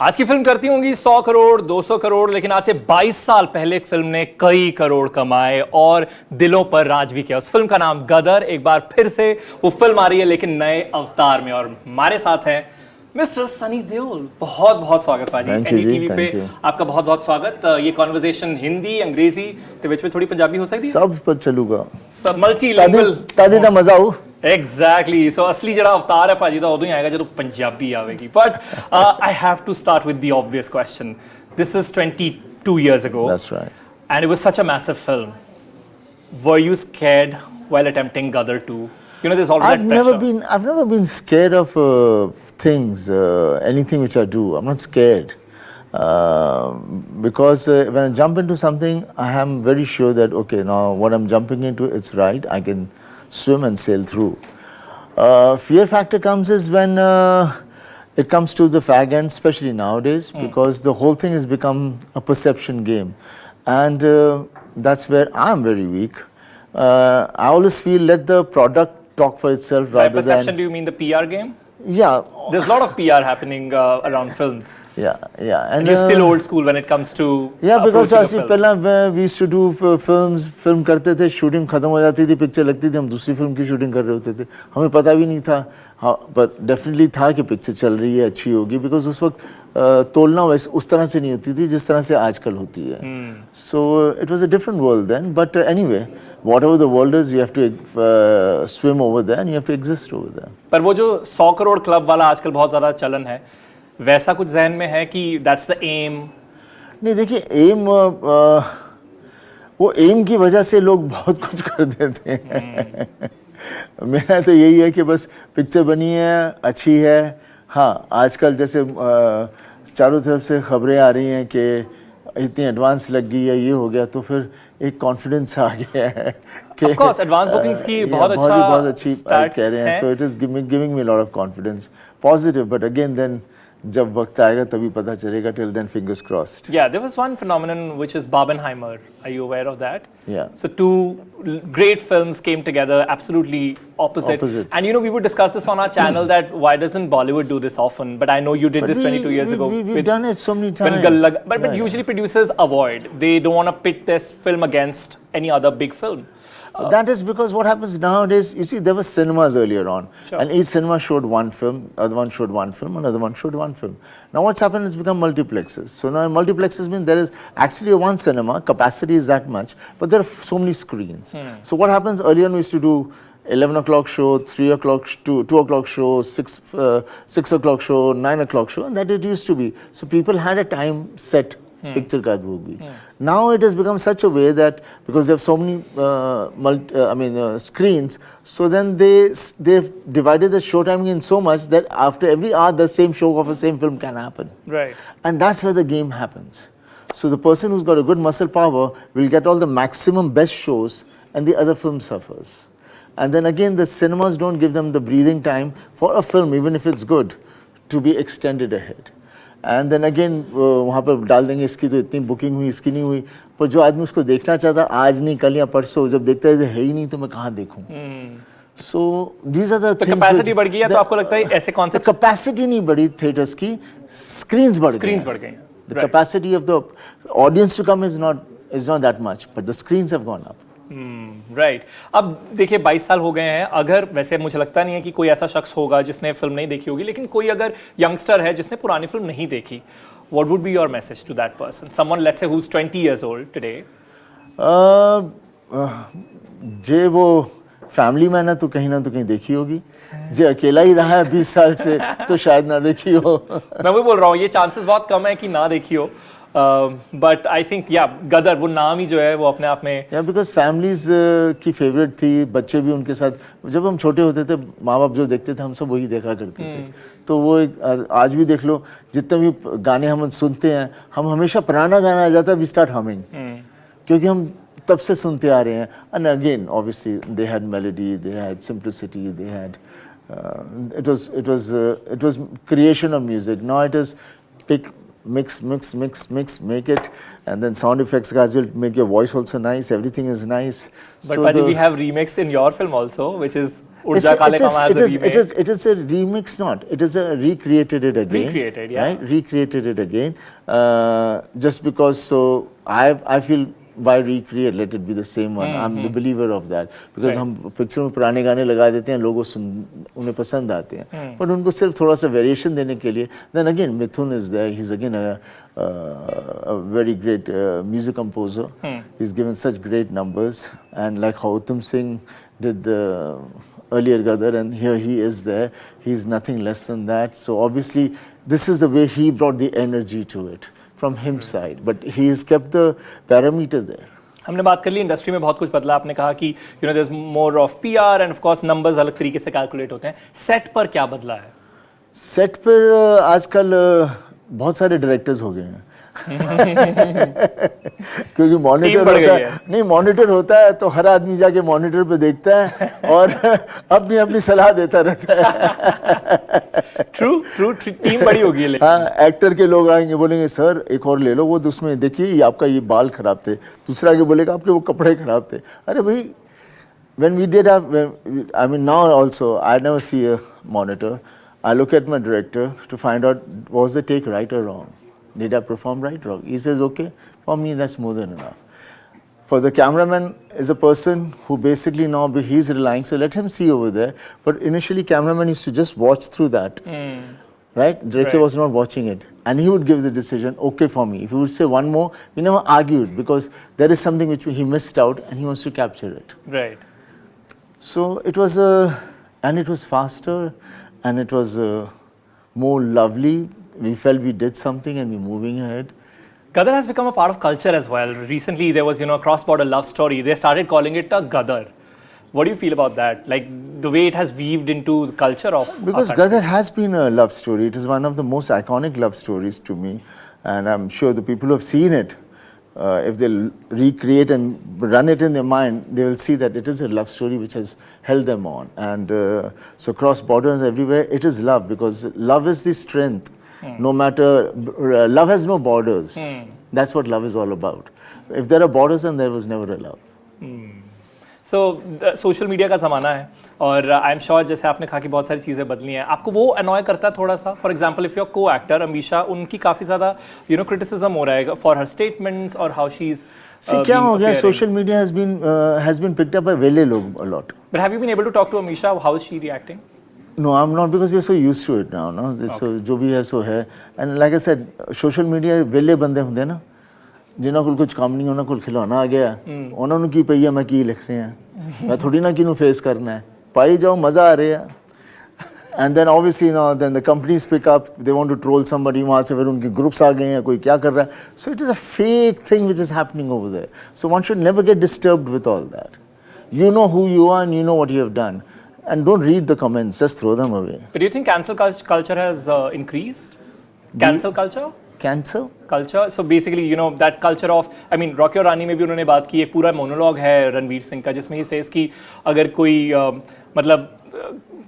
आज की फिल्म करती होंगी 100 करोड़ 200 करोड़, लेकिन आज से 22 साल पहले एक फिल्म ने कई करोड़ कमाए और दिलों पर राज भी किया। उस फिल्म का नाम गदर। एक बार फिर से वो फिल्म आ रही है, लेकिन नए अवतार में, और हमारे साथ हैं मिस्टर सनी देओल। बहुत बहुत स्वागत भाजी एनडीटीवी पे। आपका बहुत बहुत स्वागत। ये कॉन्वर्सेशन हिंदी अंग्रेजी ते विच में थोड़ी पंजाबी हो सकती है, सब पर चलूगा, सब मल्टीलिंगुअल तादी दा मजा आऊ। एग्जैक्टली। सो असली जड़ा अवतार है भाजी दा उदों ही आएगा जदों पंजाबी आवेगी। But I have to start with the obvious question. This was 22 years ago. That's right. And it was such a massive film. Were you scared while attempting Gadar 2? You know, there's always that pressure. I've never been scared of things, anything which I do. I'm not scared. Because when I jump into something, I am very sure that, okay, now what I'm jumping into, it's right. I can swim and sail through. Fear factor comes is when it comes to the fag end, especially nowadays, because the whole thing has become a perception game. And that's where I'm very weak. I always feel let the product talk for itself rather than... By perception, do you mean the PR game? Yeah. There's a lot of PR happening around films. Yeah. And you're still old school when it comes to... Yeah, because we used to do films, film करते थे, shooting खत्म हो जाती थी, picture लगती थी, हम दूसरी film की shooting कर रहे होते थे, हमें पता भी नहीं था, but definitely था कि picture चल रही है, अच्छी होगी, because उस वक्त तोलना वैसे उस तरह से नहीं होती थी जिस तरह से आजकल होती है. So it was a different world then, but anyway, whatever the world is, you have to swim over there and you have to exist over there. पर वो जो 100 करोड़ क्लब वाला आजकल बहुत ज़्यादा चलन है, वैसा कुछ जहन में है कि that's the aim? नहीं, देखिए एम वो एम की वजह से लोग बहुत कुछ कर देते हैं. मेरा तो यही है कि बस पिक्चर बनी है, अच्छी है. हाँ, आजकल जैसे चारों तरफ से खबरें आ रही हैं कि इतनी एडवांस लग गई है, ये हो गया, तो फिर एक कॉन्फिडेंस आ गया है कि ऑफ कोर्स एडवांस बुकिंग्स की बहुत अच्छी कह रहे हैं. So it is giving me lot of confidence, positive. But again then जब वक्त आएगा तभी पता चलेगा. Till then, fingers crossed. Yeah, there was one phenomenon which is Barbenheimer. Are you aware of that? Yeah. So two great films came together, absolutely opposite. And you know, we would discuss this on our channel that why doesn't Bollywood do this often? But I know you did this 22 years ago. We've done it so many times. But usually producers avoid. They don't want to pit this film against any other big film. That is because what happens nowadays, you see, there were cinemas earlier on, and each cinema showed one film, other one showed one film, another one showed one film. Now what's happened is become multiplexes. So now multiplexes mean there is actually one cinema, capacity is that much, but there are so many screens. So what happens, earlier on we used to do 11 o'clock show, 3 o'clock, 2 o'clock show, 6 o'clock show, 9 o'clock show, and that it used to be. So people had a time set. Picture ka hogi. Now it has become such a way that because they have so many screens, so then they've divided the show timing in so much that after every hour the same show of the same film can happen. Right. And that's where the game happens. So the person who's got a good muscle power will get all the maximum best shows, and the other film suffers. And then again, the cinemas don't give them the breathing time for a film, even if it's good, to be extended ahead. And then again वहाँ पर डाल देंगे इसकी तो इतनी booking हुई, इसकी नहीं हुई. पर जो आदमी उसको देखना चाहता आज नहीं कल या परसों, जब देखता है ही नहीं तो मैं कहाँ देखूँ. So these are the things. Capacity बढ़ गई है तो आपको लगता है ऐसे कॉन्सेप्ट? कैपेसिटी नहीं बढ़ी थिएटर्स की, स्क्रीन्स बढ़ गई. The capacity of the audience to come is not that much, but the screens have gone up. Right. अब देखिए 22 साल हो गए हैं. अगर वैसे मुझे लगता नहीं है कि कोई ऐसा शख्स होगा जिसने फिल्म नहीं देखी होगी, लेकिन कोई अगर यंगस्टर है जिसने पुरानी फिल्म नहीं देखी, what would be your message to that person, someone let's say who is 20 years old today? जे वो फैमिली मैन है तो कहीं देखी होगी. जे अकेला ही रहा है 20 साल से तो शायद ना देखी हो. मैं वही बोल रहा हूँ, ये चांसेस बहुत कम है कि ना देखी हो. बट आई थिंक गदर वो नाम ही जो है वो अपने आप में बिकॉज फैमिलीज की फेवरेट थी. बच्चे भी उनके साथ जब हम छोटे होते थे, माँ बाप जो देखते थे हम सब वही देखा करते थे. तो वो आज भी देख लो, जितने भी गाने हम सुनते हैं, हम हमेशा पुराना गाना आ जाता है, वी स्टार्ट हमिंग, क्योंकि हम तब से सुनते आ रहे हैं. And again obviously they had melody, they had simplicity, they had it was creation of music. Now it is pick mix, make it, and then sound effects guys will make your voice also nice. Everything is nice. But Paji, we have remix in your film also, which is Urja Kale Kama as a remake. It is a remix, not. It is a recreated it again. Recreated, yeah. Right? Recreated it again. Just because, so I feel why recreate? Let it be the same one. I'm the believer of that. Because हम picture में पुराने गाने लगा देते हैं, लोगों उन्हें पसंद आते हैं. पर उनको सिर्फ थोड़ा सा वेरिएशन देने के लिए. Then again, Mithun is there. He's again a very great music composer. He's given such great numbers. And like how Uttam Singh did the earlier Gadar, and here he is there. He's nothing less than that. So obviously, this is the way he brought the energy to it from his side. But he has kept the parameter there. हमने बात कर ली industry में बहुत कुछ बदला. आपने कहा कि there is more of PR and of course numbers अलग तरीके से कैलकुलेट होते हैं. सेट पर क्या बदला है? सेट पर आजकल बहुत सारे डायरेक्टर्स हो गए हैं. क्योंकि मॉनिटर होता है, नहीं मॉनिटर होता है तो हर आदमी जाके मॉनिटर पे देखता है और अपनी अपनी सलाह देता रहता है. ट्रू टीम बड़ी होगी. हाँ, एक्टर के लोग आएंगे बोलेंगे सर एक और ले लो, वो उसमें देखिए ये आपका ये बाल खराब थे. दूसरा आगे बोलेगा आपके वो कपड़े खराब थे. अरे भाई, when we did I mean now also I never see a monitor. I look at my director to find out was the take right or wrong. Did I perform right or wrong? He says, okay, for me that's more than enough. For the cameraman is a person who basically now he's relying, so let him see over there. But initially cameraman used to just watch through that. Right? Director was not watching it. And he would give the decision, okay for me. If he would say one more, we never argued because there is something which he missed out and he wants to capture it. Right. So it was and it was faster and it was more lovely. We felt we did something and we're moving ahead. Gadar has become a part of culture as well. Recently, there was, a cross-border love story. They started calling it a Gadar. What do you feel about that? Like the way it has weaved into the culture of Because Gadar has been a love story. It is one of the most iconic love stories to me. And I'm sure the people who have seen it, if they'll recreate and run it in their mind, they will see that it is a love story which has held them on. And so cross borders everywhere, it is love because love is the strength. No matter, love has no borders. That's what love is all about. If there are borders, then there was never a love. So, social media का ज़माना है और I am sure जैसे आपने कहा कि बहुत सारी चीज़ें बदली हैं. आपको वो अनॉय करता है थोड़ा सा? फॉर एग्जांपल इफ योर को एक्टर अमीशा, उनकी काफ़ी ज़्यादा क्रिटिसिज्म हो रहा है फॉर हर स्टेटमेंट्स और हाउ शी इज. क्या हो गया? Social media has been picked up by वेले लोग a lot. But have you been able to talk to Ameesha? How is she reacting? No, I'm not because we're so used to it now. No, so जो भी है सो है. And like I said, social media वेले बंदे होंगे ना, जिन्हों को कुछ काम नहीं होना, कुछ खिलौना आ गया, उन्होंने की पई है मैं की लिख रहे हैं, मैं थोड़ी ना किन्हों फेस करना है, पाई जाओ मजा आ रहा है. And then obviously then the companies pick up, they want to troll somebody, वहाँ से फिर उनके groups आ गए हैं, कोई क्या कर रहा है. So it is a fake thing which is happening over there. So one should never get disturbed with all that. You know who you are and you know what you have done. And don't read the comments, just throw them away. But do you think cancel culture has increased? Cancel culture? Cancel? Culture. So basically, that culture of, I mean, Rocky और रानी में भी उन्होंने बात की, एक पूरा monologue है रणवीर सिंह का जिसमें ही सेज कि अगर कोई मतलब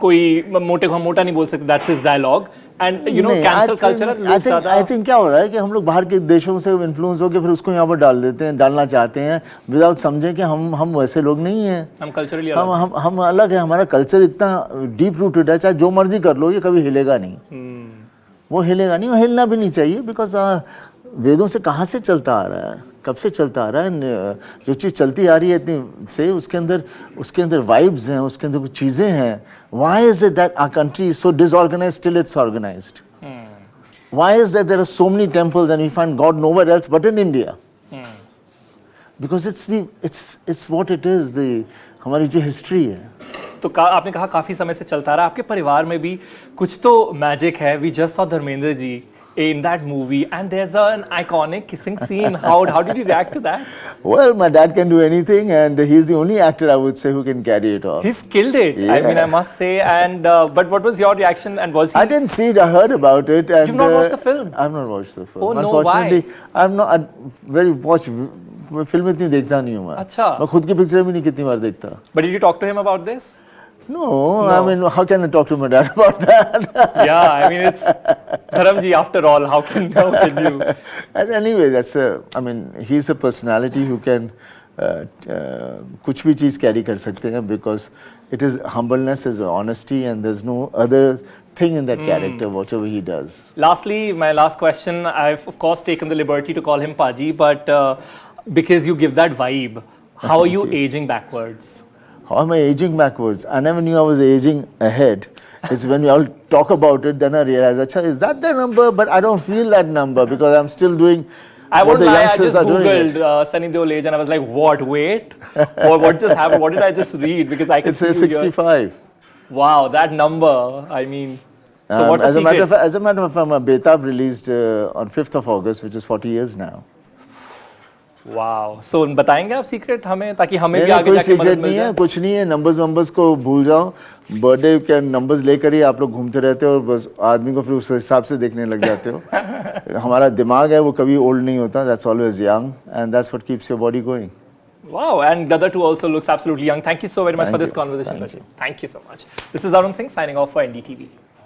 कोई मोटे को हम मोटा नहीं बोल सकते, that's his dialogue. And cancel culture. I think क्या हो रहा है कि हम लोग बाहर के देशों से इन्फ्लुएंस होकर फिर उसको यहाँ पर डाल देते हैं, डालना चाहते हैं विदाउट समझे कि हम वैसे लोग नहीं हैं. हम कल्चरली हम अलग है. हमारा कल्चर इतना डीप रूटेड है, चाहे जो मर्जी कर लो ये कभी हिलेगा नहीं. वो हिलेगा नहीं, वो हिलना भी नहीं चाहिए. बिकॉज वेदों से कहाँ से चलता आ रहा है, कब से चलता आ रहा है. जो चीज़ चलती आ रही है इतनी से उसके अंदर वाइब्स हैं, उसके अंदर कुछ चीज़ें हैं. Why is it that our country is so disorganized till it's organized? Why is that there are so many temples and we find God nowhere else but in India? Because it's what it is, हमारी जो history है. तो आपने कहा काफ़ी समय से चलता रहा. आपके परिवार में भी कुछ तो मैजिक है. We just saw Dharmendra ji in that movie and there's an iconic kissing scene. How did you react to that? Well, my dad can do anything and he's the only actor I would say who can carry it off. He's killed it. Yeah. I mean, I must say. And but what was your reaction? And was he? I didn't see it. I heard about it. And, you've not watched the film? I've not watched the film. Oh no, unfortunately, why? I'm not film इतनी देखता नहीं हूँ मैं. अच्छा. मैं खुद की picture भी नहीं कितनी बार देखता. But did you talk to him about this? No, I mean, how can I talk to my dad about that? Yeah, I mean, it's Dharamji, after all, how can you? And anyway, I mean, he's a personality who can कुछ भी चीज़ carry कर सकते हैं because it is humbleness, is honesty, and there's no other thing in that character, whatever he does. Lastly, my last question, I've of course taken the liberty to call him Paji, but because you give that vibe, how are you aging backwards? How am I aging backwards? I never knew I was aging ahead. It's when we all talk about it, then I realize, Acha, is that the number? But I don't feel that number because I'm still doing I what won't the lie, I youngsters just are doing. googled Sunny Deol age and I was like, what, wait? Or what just happened? What did I just read? Because I can It see says you here. 65. Wow, that number, I mean, so what's the as a secret? as a matter of fact, my Betab released on 5th of August, which is 40 years now. Wow. So बताएंगे आप secret हमें ताकि हमें भी नहीं, आगे कोई जाके मदद सीक्रेट मिल नहीं है, जाए? कुछ नहीं है, नंबर्स को भूल जाओ, बर्थडे के नंबर्स लेकर ही आप लोग घूमते रहते हो और बस आदमी को फिर उस हिसाब से देखने लग जाते हो. हमारा दिमाग है वो कभी ओल्ड नहीं होता, that's always young and that's what keeps your body going. Wow, and Gadar too also looks absolutely young. Thank you so very much for this conversation. Thank you so much. This is Arun Singh signing off for NDTV.